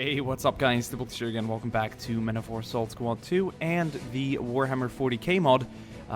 Hey, what's up guys, DiplexHeated again, welcome back to Men of War Assault Squad 2 and the Warhammer 40k mod,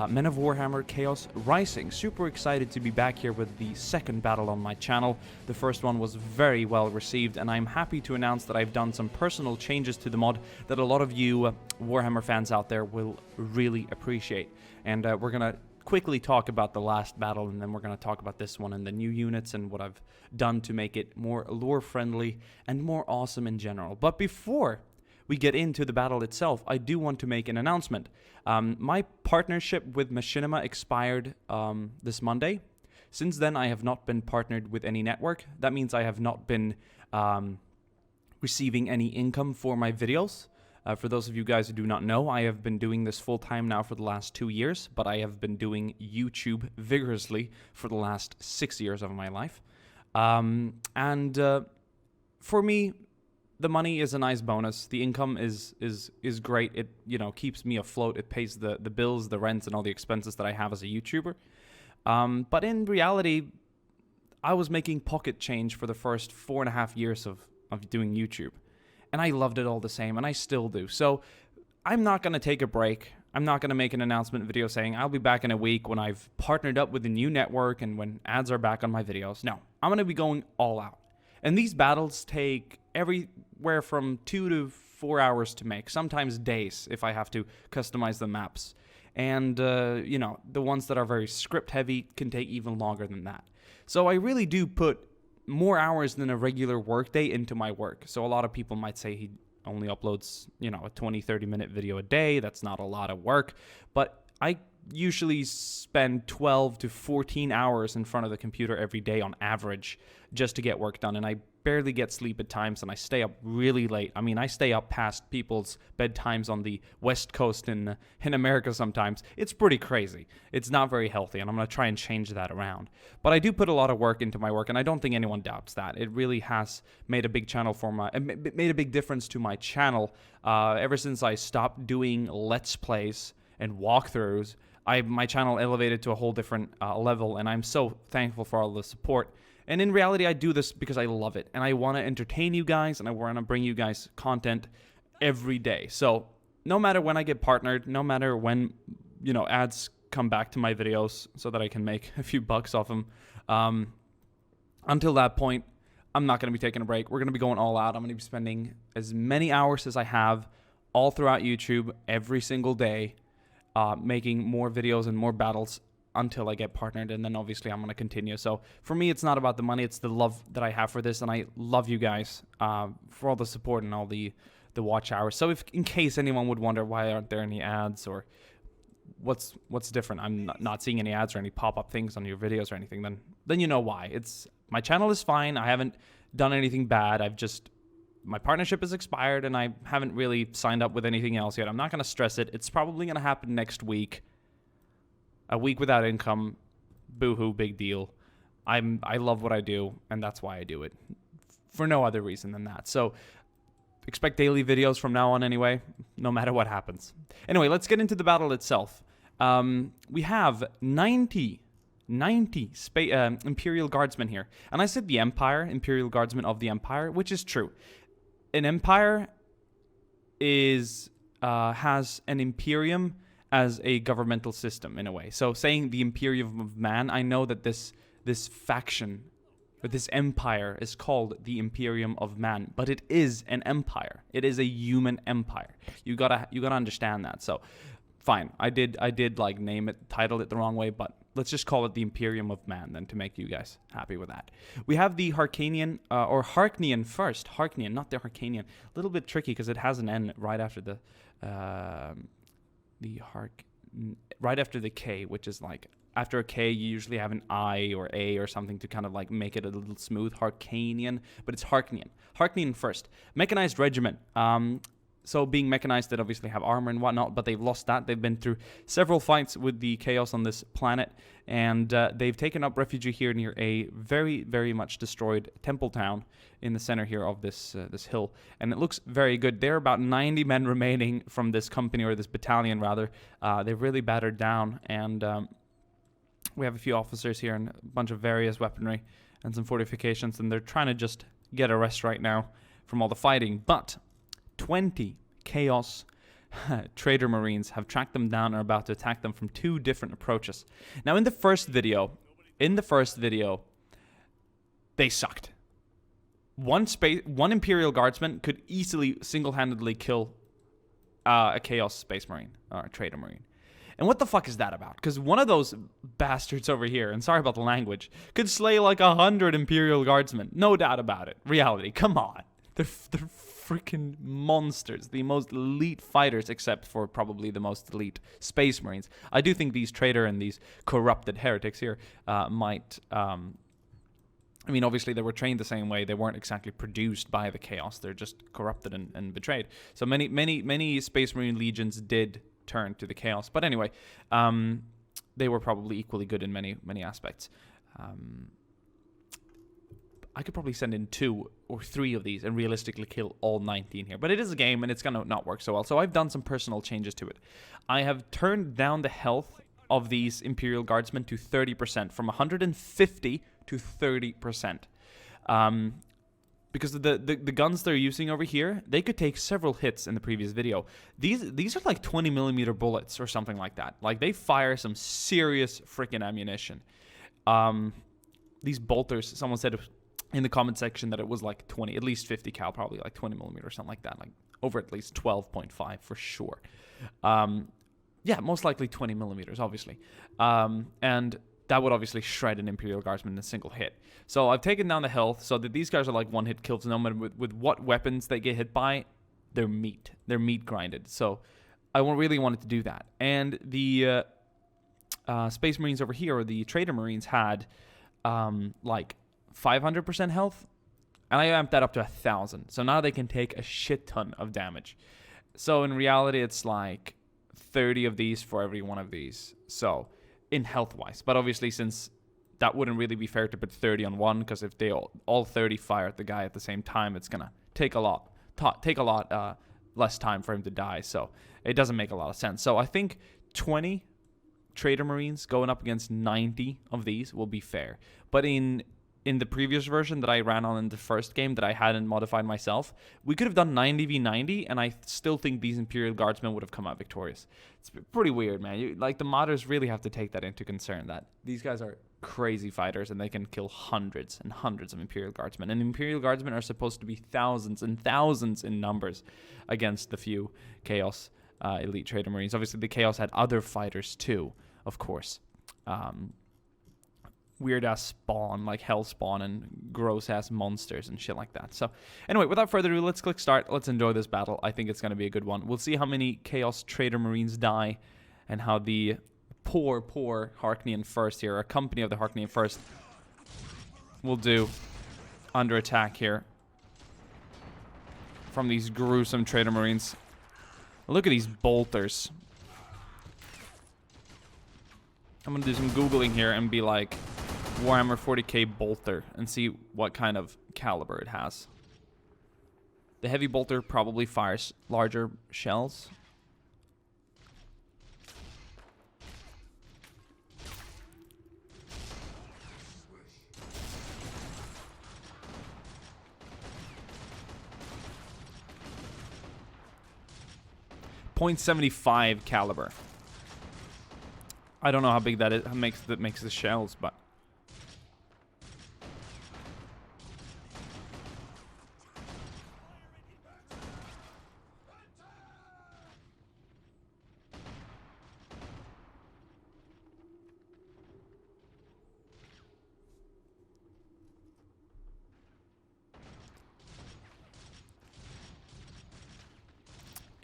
Men of Warhammer Chaos Rising. Super excited to be back here with the second battle on my channel. The first one was very well received, and I'm happy to announce that I've done some personal changes to the mod that a lot of you Warhammer fans out there will really appreciate. And we're gonna quickly talk about the last battle, and then we're going to talk about this one and the new units and what I've done to make it more lore friendly and more awesome in general. But before we get into the battle itself, I do want to make an announcement. My partnership with Machinima expired this Monday. Since then, I have not been partnered with any network. That means I have not been receiving any income for my videos. For those of you guys who do not know, I have been doing this full-time now for the last 2 years, but I have been doing YouTube vigorously for the last 6 years of my life. For me, the money is a nice bonus. The income is great. It, you know, keeps me afloat. It pays the bills, the rents, and all the expenses that I have as a YouTuber. But in reality, I was making pocket change for the first 4.5 years of doing YouTube. And I loved it all the same, and I still do. So I'm not going to take a break. I'm not going to make an announcement video saying I'll be back in a week when I've partnered up with a new network and when ads are back on my videos. No, I'm going to be going all out. And these battles take everywhere from 2 to 4 hours to make, sometimes days if I have to customize the maps. And, you know, the ones that are very script heavy can take even longer than that. So I really do put more hours than a regular workday into my work. So a lot of people might say he only uploads, you know, a 20-30 minute video a day. That's not a lot of work, but I usually spend 12 to 14 hours in front of the computer every day on average just to get work done, and I barely get sleep at times, and I stay up really late. I mean, I stay up past people's bedtimes on the West Coast in America sometimes. It's pretty crazy. It's not very healthy, and I'm going to try and change that around. But I do put a lot of work into my work, and I don't think anyone doubts that. It really has made a big made a big difference to my channel. Ever since I stopped doing Let's Plays and walkthroughs, my channel elevated to a whole different level, and I'm so thankful for all the support. And in reality, I do this because I love it, and I want to entertain you guys, and I want to bring you guys content every day. So no matter when I get partnered, no matter when, you know, ads come back to my videos so that I can make a few bucks off them, until that point, I'm not going to be taking a break. We're going to be going all out. I'm going to be spending as many hours as I have all throughout YouTube every single day, making more videos and more battles until I get partnered, and then obviously I'm going to continue. So for me, it's not about the money, it's the love that I have for this, and I love you guys for all the support and all the watch hours. So if in case anyone would wonder why aren't there any ads or what's different, I'm not seeing any ads or any pop-up things on your videos or anything, then you know why. It's my channel is fine. I haven't done anything bad. My partnership is expired, and I haven't really signed up with anything else yet. I'm not going to stress it. It's probably going to happen next week. A week without income, boo-hoo, big deal. I love what I do, and that's why I do it, for no other reason than that. So expect daily videos from now on anyway, no matter what happens. Anyway, let's get into the battle itself. We have 90 Imperial Guardsmen here. And I said the Empire, Imperial Guardsmen of the Empire, which is true. An Empire has an Imperium as a governmental system in a way. So saying the Imperium of Man, I know that this faction, or this empire, is called the Imperium of Man, but it is an empire. It is a human empire. You gotta understand that. So fine, I did like title it the wrong way, but let's just call it the Imperium of Man then to make you guys happy with that. We have the Harkanian, or Harknian first. Harknian, not the Harkanian. A little bit tricky because it has an N right after right after the K, which is like, after a K, you usually have an I or A or something to kind of like make it a little smooth. Harkanian, but it's Harknian. Harknian first. Mechanized regiment. So being mechanized, they obviously have armor and whatnot, but they've lost that. They've been through several fights with the chaos on this planet, and they've taken up refuge here near a very, very much destroyed temple town in the center here of this hill, and it looks very good. There are about 90 men remaining from this company, or this battalion rather. They're really battered down, and we have a few officers here and a bunch of various weaponry and some fortifications, and they're trying to just get a rest right now. from all the fighting. But 20 Chaos Trader Marines have tracked them down and are about to attack them from 2 different approaches. Now, in the first video, they sucked. One Imperial Guardsman could easily single-handedly kill a Chaos Space Marine or a Trader Marine. And what the fuck is that about? Because one of those bastards over here, and sorry about the language, could slay like 100 Imperial Guardsmen. No doubt about it. Reality, come on. They're freaking monsters. The most elite fighters, except for probably the most elite Space Marines. I do think these Trader and these corrupted heretics here might... I mean, obviously, they were trained the same way. They weren't exactly produced by the Chaos. They're just corrupted and betrayed. So many Space Marine legions did turn to the Chaos. But anyway, they were probably equally good in many aspects. I could probably send in 2 or 3 of these and realistically kill all 19 here. But it is a game, and it's going to not work so well. So I've done some personal changes to it. I have turned down the health of these Imperial Guardsmen to 30%, from 150 to 30%. Because the guns they're using over here, they could take several hits in the previous video. These are like 20mm bullets or something like that. Like, they fire some serious freaking ammunition. These bolters, someone said in the comment section that it was like 20, at least 50 cal, probably like 20mm or something like that. Like over at least 12.5 for sure. Yeah, most likely 20mm, obviously. And that would obviously shred an Imperial Guardsman in a single hit. So I've taken down the health so that these guys are like one-hit kills. No matter with what weapons they get hit by, they're meat. They're meat grinded. So I really wanted to do that. And the Space Marines over here, or the Trader Marines, had like 500% health. And I amped that up to 1,000. So now they can take a shit ton of damage. So in reality, it's like 30 of these for every one of these. So in health-wise. But obviously, since that wouldn't really be fair to put 30 on one, because if they all 30 fire at the guy at the same time, it's gonna take a lot less time for him to die. So it doesn't make a lot of sense. So I think 20 Trader Marines going up against 90 of these will be fair. But in the previous version that I ran on in the first game that I hadn't modified myself, we could have done 90v90, and I still think these Imperial Guardsmen would have come out victorious. It's pretty weird, man. Like, the modders really have to take that into concern, that these guys are crazy fighters, and they can kill hundreds and hundreds of Imperial Guardsmen. And Imperial Guardsmen are supposed to be thousands and thousands in numbers against the few Chaos Elite Trader Marines. Obviously, the Chaos had other fighters too, of course. Weird-ass spawn, like hell spawn and gross-ass monsters and shit like that. So, anyway, without further ado, let's click start. Let's enjoy this battle. I think it's going to be a good one. We'll see how many Chaos Trader Marines die and how the poor Harknian First here, a company of the Harknian First, will do under attack here from these gruesome Trader Marines. Look at these bolters. I'm going to do some Googling here and be like, Warhammer 40k bolter, and see what kind of caliber it has. The heavy bolter probably fires larger shells. .75 caliber. I don't know how big that is. That makes the shells, but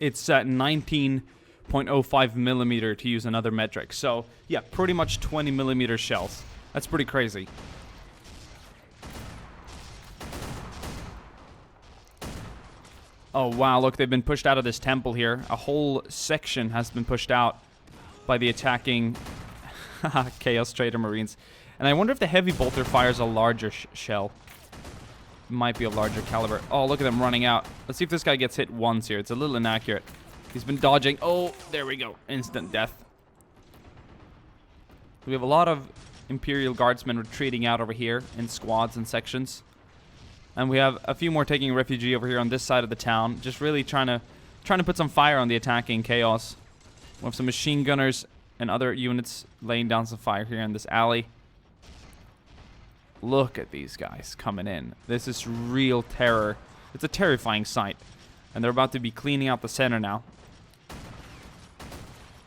it's at 19.05 millimeter to use another metric. So yeah, pretty much 20 millimeter shells. That's pretty crazy. Oh wow, look, they've been pushed out of this temple here. A whole section has been pushed out by the attacking Chaos Trader Marines. And I wonder if the heavy bolter fires a larger shell. Might be a larger caliber. Oh, look at them running out. Let's see if this guy gets hit once here. It's a little inaccurate. He's been dodging. Oh, there we go. Instant death. We have a lot of Imperial Guardsmen retreating out over here in squads and sections. And we have a few more taking refugee over here on this side of the town. Just really trying to put some fire on the attacking chaos. We have some machine gunners and other units laying down some fire here in this alley. Look at these guys coming in. This is real terror. It's a terrifying sight. And they're about to be cleaning out the center now.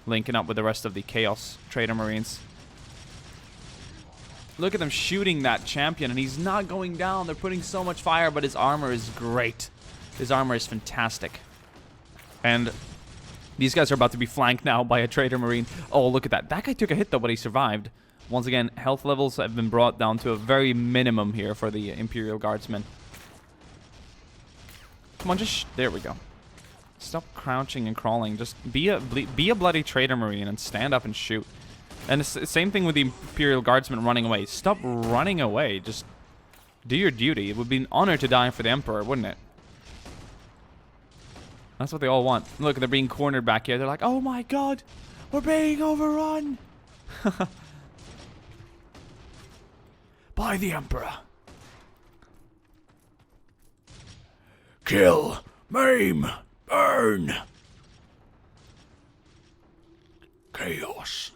Linking up with the rest of the Chaos Trader Marines. Look at them shooting that champion, and he's not going down. They're putting so much fire, but his armor is great. His armor is fantastic. And these guys are about to be flanked now by a Trader Marine. Oh, look at that. That guy took a hit, though, but he survived. Once again, health levels have been brought down to a very minimum here for the Imperial Guardsmen. Come on, just... there we go. Stop crouching and crawling. Just be a bloody Trader Marine and stand up and shoot. And it's the same thing with the Imperial Guardsmen running away. Stop running away. Just do your duty. It would be an honor to die for the Emperor, wouldn't it? That's what they all want. Look, they're being cornered back here. They're like, oh my god, we're being overrun. By the Emperor. Kill, maim, burn. Chaos.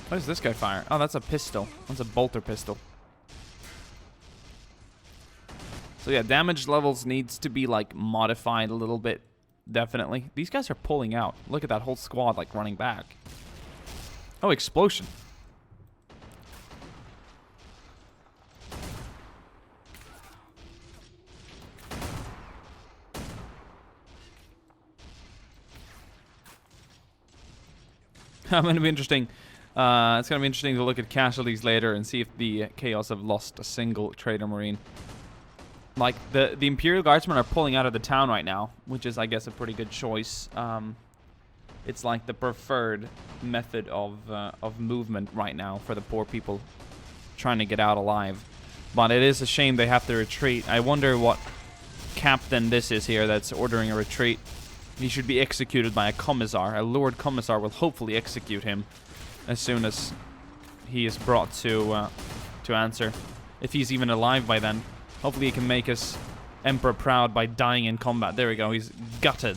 What is this guy fire? Oh, that's a pistol. That's a bolter pistol. So yeah, damage levels needs to be like modified a little bit. Definitely. These guys are pulling out. Look at that whole squad like running back. Oh, explosion. It's going to be interesting. It's going to be interesting to look at casualties later and see if the Chaos have lost a single Trader Marine. Like, the Imperial Guardsmen are pulling out of the town right now, which is, I guess, a pretty good choice. It's like the preferred method of movement right now for the poor people trying to get out alive. But it is a shame they have to retreat. I wonder what captain this is here that's ordering a retreat. He should be executed by a commissar. A Lord Commissar will hopefully execute him as soon as he is brought to answer. If he's even alive by then. Hopefully he can make us Emperor proud by dying in combat. There we go. He's gutted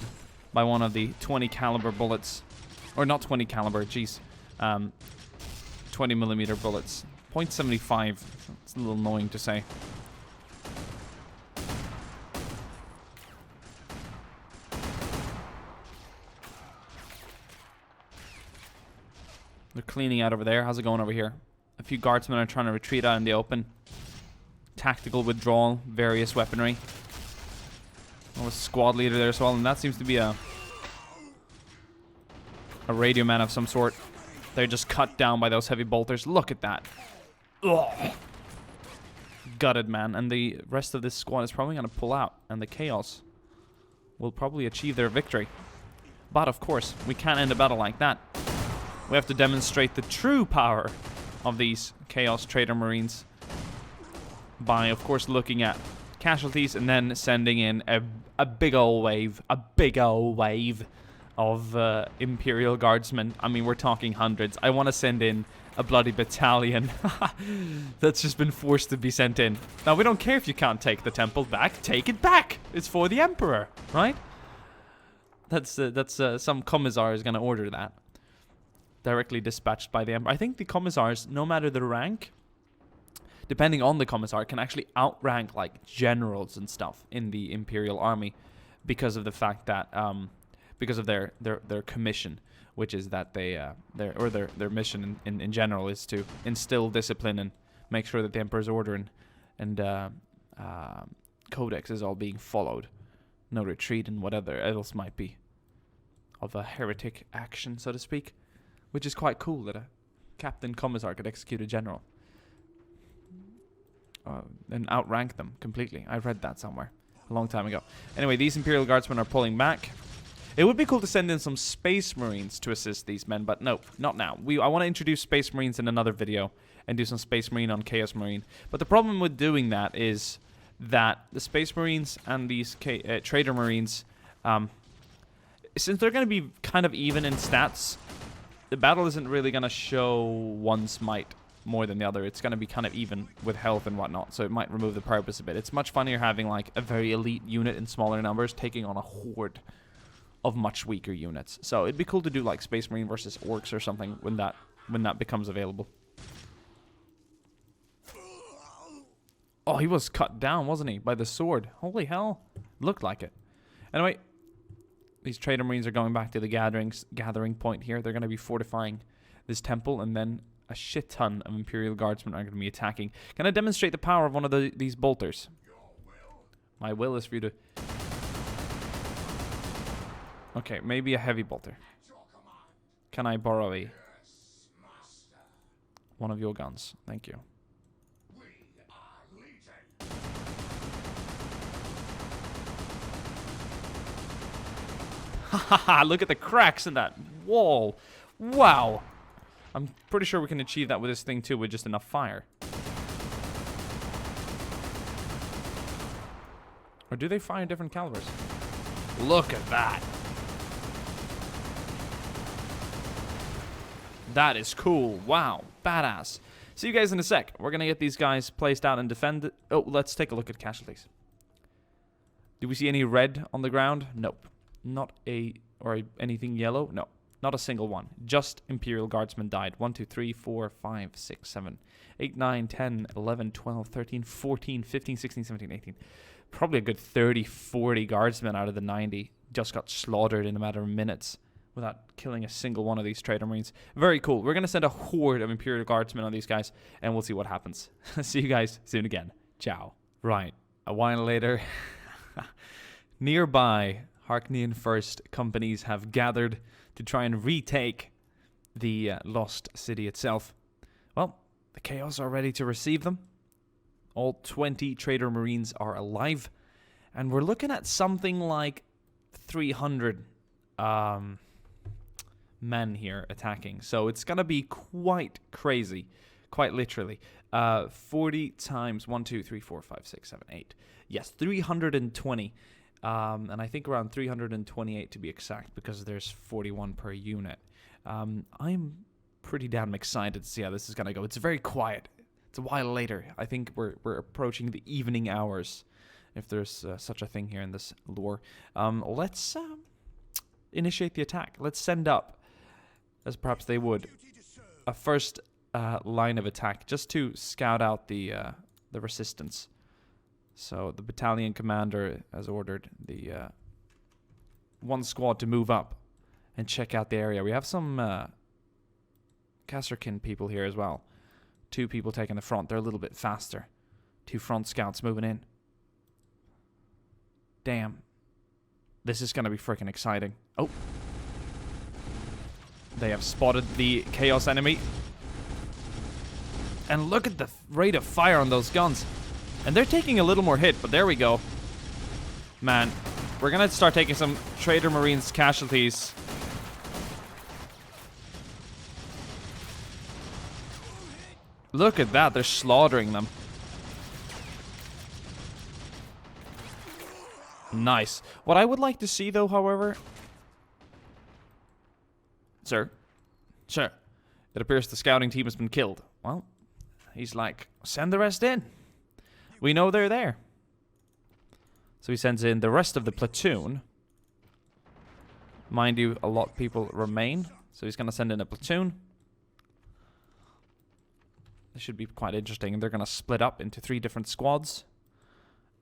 by one of the 20 caliber bullets. Or not 20 caliber, jeez. 20 millimeter bullets. .75. It's a little annoying to say. They're cleaning out over there. How's it going over here? A few guardsmen are trying to retreat out in the open. Tactical withdrawal, various weaponry. Oh, a squad leader there as well, and that seems to be a radio man of some sort. They're just cut down by those heavy bolters. Look at that. Ugh. Gutted, man. And the rest of this squad is probably going to pull out, and the Chaos will probably achieve their victory. But, of course, we can't end a battle like that. We have to demonstrate the true power of these Chaos Trader Marines by, of course, looking at casualties and then sending in a big old wave of Imperial Guardsmen. I mean, we're talking hundreds. I want to send in a bloody battalion that's just been forced to be sent in. Now, we don't care if you can't take the temple back. Take it back. It's for the Emperor, right? That's some commissar is going to order that. Directly dispatched by the Emperor. I think the commissars, no matter the rank, depending on the commissar, can actually outrank like generals and stuff in the Imperial army because of the fact that because of their commission, which is that they their mission in general is to instill discipline and make sure that the Emperor's order and codex is all being followed. No retreat and whatever else might be of a heretic action, so to speak. Which is quite cool that a captain commissar could execute a general. And outrank them completely. I read that somewhere a long time ago. Anyway, these Imperial Guardsmen are pulling back. It would be cool to send in some Space Marines to assist these men, but no, not now. I want to introduce Space Marines in another video and do some Space Marine on Chaos Marine. But the problem with doing that is that the Space Marines and these Trader Marines, since they're going to be kind of even in stats, the battle isn't really going to show one's might more than the other. It's going to be kind of even with health and whatnot, so it might remove the purpose a bit. It's much funnier having like a very elite unit in smaller numbers taking on a horde of much weaker units. So it'd be cool to do like Space Marine versus Orcs or something when that becomes available. Oh, he was cut down, wasn't he, by the sword? Holy hell. Looked like it. Anyway, these Trader Marines are going back to the gathering point here. They're going to be fortifying this temple, and then a shit ton of Imperial Guardsmen are going to be attacking. Can I demonstrate the power of one of these bolters? My will is for you to... Okay, maybe a heavy bolter. Can I borrow one of your guns? Thank you. Haha, look at the cracks in that wall. Wow. I'm pretty sure we can achieve that with this thing too, with just enough fire. Or do they fire different calibers? Look at that. That is cool. Wow. Badass. See you guys in a sec. We're going to get these guys placed out and defend. Oh, let's take a look at casualties. Do we see any red on the ground? Nope. Not anything yellow? No. Not a single one. Just Imperial Guardsmen died. 1, 2, 3, 4, 5, 6, 7, 8, 9, 10, 11, 12, 13, 14, 15, 16, 17, 18. Probably a good 30, 40 Guardsmen out of the 90 just got slaughtered in a matter of minutes without killing a single one of these Trader Marines. Very cool. We're going to send a horde of Imperial Guardsmen on these guys, and we'll see what happens. See you guys soon again. Ciao. Right. A while later, nearby... Harknian First companies have gathered to try and retake the lost city itself. Well, the Chaos are ready to receive them. All 20 Trader Marines are alive. And we're looking at something like 300 men here attacking. So it's going to be quite crazy. Quite literally. 40 times 1, 2, 3, 4, 5, 6, 7, 8. Yes, 320. And I think around 328 to be exact, because there's 41 per unit. I'm pretty damn excited to see how this is going to go. It's very quiet. It's a while later. I think we're approaching the evening hours, if there's such a thing here in this lore. Let's initiate the attack. Let's send up, as perhaps they would, a first line of attack, just to scout out the resistance. So the battalion commander has ordered the one squad to move up and check out the area. We have some Kasserkin people here as well. 2 people taking the front. They're a little bit faster. 2 front scouts moving in. Damn. This is going to be freaking exciting. Oh. They have spotted the Chaos enemy. And look at the rate of fire on those guns. And they're taking a little more hit, but there we go. Man, we're going to start taking some Trader Marines casualties. Look at that, they're slaughtering them. Nice. What I would like to see, though, however... Sir? Sir. It appears the scouting team has been killed. Well, he's like, send the rest in. We know they're there. So he sends in the rest of the platoon. Mind you, a lot of people remain. So he's going to send in a platoon. This should be quite interesting. They're going to split up into 3 different squads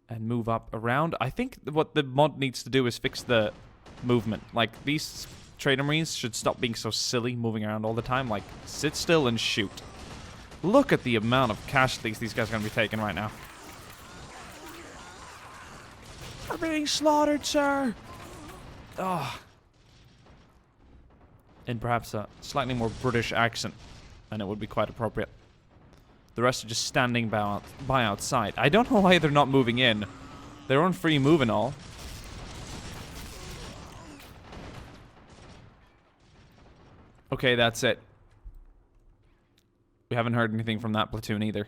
and move up around. I think what the mod needs to do is fix the movement. Like, these Trader Marines should stop being so silly, moving around all the time. Like, sit still and shoot. Look at the amount of casualties these guys are going to be taking right now. We're being slaughtered, sir. Oh. In perhaps a slightly more British accent, and it would be quite appropriate. The rest are just standing by outside. I don't know why they're not moving in. They're on free move and all. Okay, that's it. We haven't heard anything from that platoon either.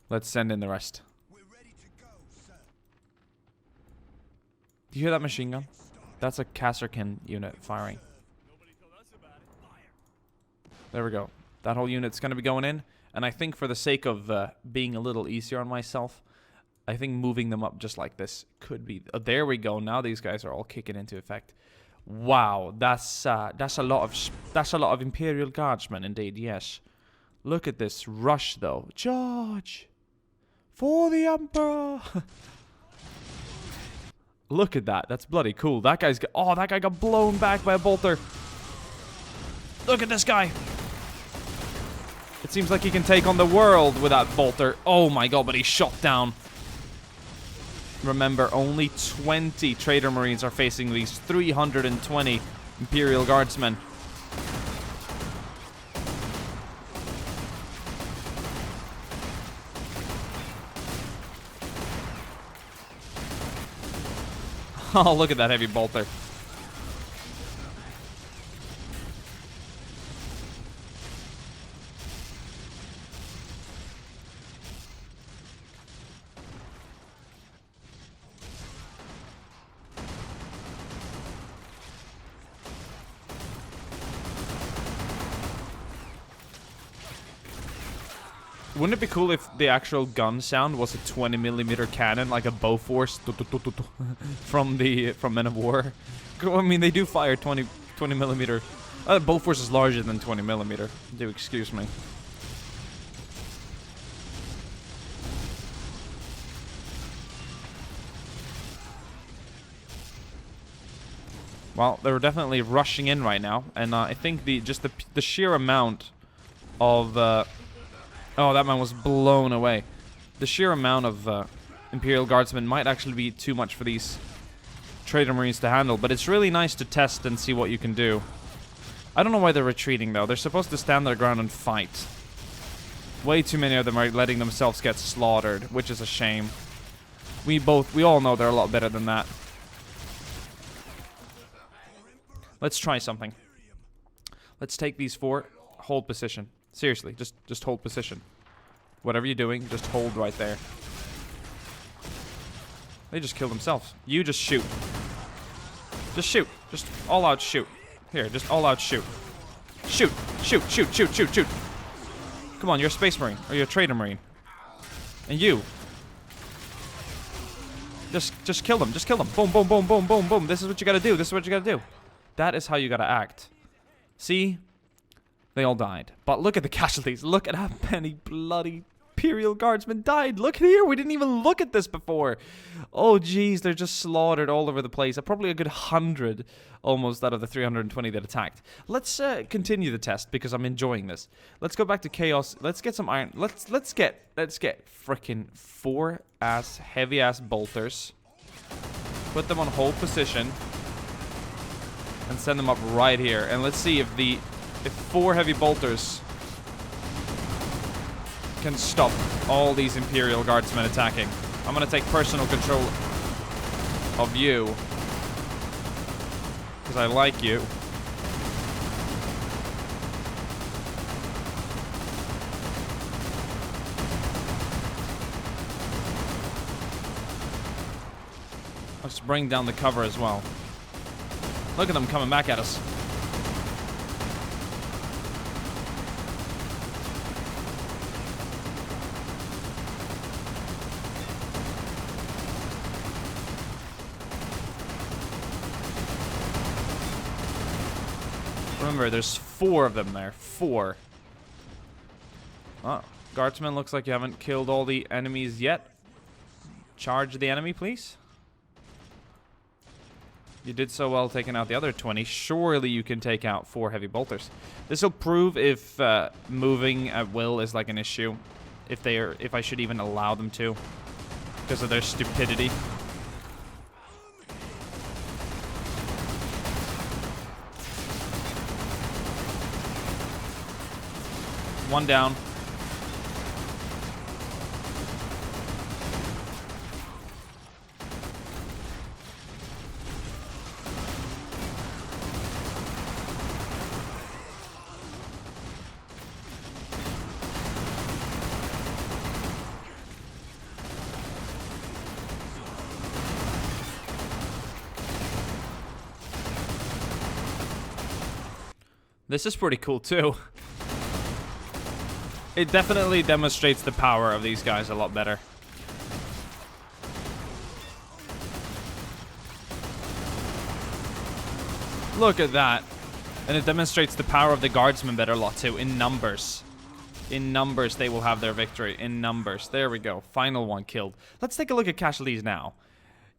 Let's send in the rest. Do you hear that machine gun? That's a Kasserkin unit firing. There we go. That whole unit's going to be going in. And I think for the sake of being a little easier on myself, I think moving them up just like this could be... there we go. Now these guys are all kicking into effect. Wow, that's a lot of Imperial Guardsmen indeed. Yes. Look at this rush though. Charge for the Emperor. Look at that. That's bloody cool. That guy's got... oh, that guy got blown back by a bolter. Look at this guy. It seems like he can take on the world with that bolter. Oh my god, but he's shot down. Remember, only 20 Trader Marines are facing these 320 Imperial Guardsmen. Oh, look at that heavy bolter. Wouldn't it be cool if the actual gun sound was a 20mm cannon, like a Bofors from Men of War? I mean, they do fire 20mm. Bofors is larger than 20mm. Do excuse me. Well, they're definitely rushing in right now, and I think the sheer amount of oh, that man was blown away. The sheer amount of Imperial Guardsmen might actually be too much for these Trader Marines to handle, but it's really nice to test and see what you can do. I don't know why they're retreating, though. They're supposed to stand their ground and fight. Way too many of them are letting themselves get slaughtered, which is a shame. We all know they're a lot better than that. Let's try something. Let's take these 4. Hold position. Seriously, just hold position. Whatever you're doing, just hold right there. They just killed themselves. You just shoot. Just shoot. Just all out shoot. Here, just all out shoot. Shoot. Shoot, shoot, shoot, shoot, shoot. Come on, you're a Space Marine. Or you're a Trader Marine. And you. Just kill them. Just kill them. Boom, boom, boom, boom, boom, boom. This is what you gotta do. This is what you gotta do. That is how you gotta act. See? They all died. But look at the casualties. Look at how many bloody Imperial Guardsmen died. Look here. We didn't even look at this before. Oh, jeez. They're just slaughtered all over the place. Probably a good 100 almost out of the 320 that attacked. Let's continue the test because I'm enjoying this. Let's go back to Chaos. Let's get some iron. Let's get frickin' 4 heavy-ass bolters. Put them on hold position. And send them up right here. And let's see if 4 heavy bolters can stop all these Imperial Guardsmen attacking. I'm gonna take personal control of you. Because I like you. Let's bring down the cover as well. Look at them coming back at us. Remember, there's 4 of them there. 4. Oh, Guardsmen, looks like you haven't killed all the enemies yet. Charge the enemy, please. You did so well taking out the other 20. Surely you can take out 4 heavy bolters. This will prove if moving at will is like an issue. If I should even allow them to. Because of their stupidity. One down. This is pretty cool too. It definitely demonstrates the power of these guys a lot better. Look at that. And it demonstrates the power of the guardsmen better a lot too, in numbers. In numbers, they will have their victory. In numbers. There we go. Final one killed. Let's take a look at casualties now.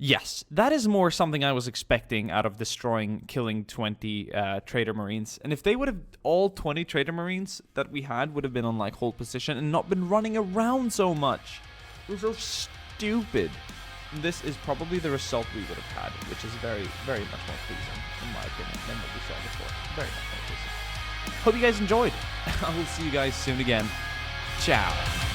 Yes, that is more something I was expecting out of killing 20 Trader Marines. And if they would have, all 20 Trader Marines that we had would have been on like hold position and not been running around so much. It was so stupid. This is probably the result we would have had, which is very, very much more pleasing, in my opinion, than what we saw before. Very much more pleasing. Hope you guys enjoyed. I will see you guys soon again. Ciao.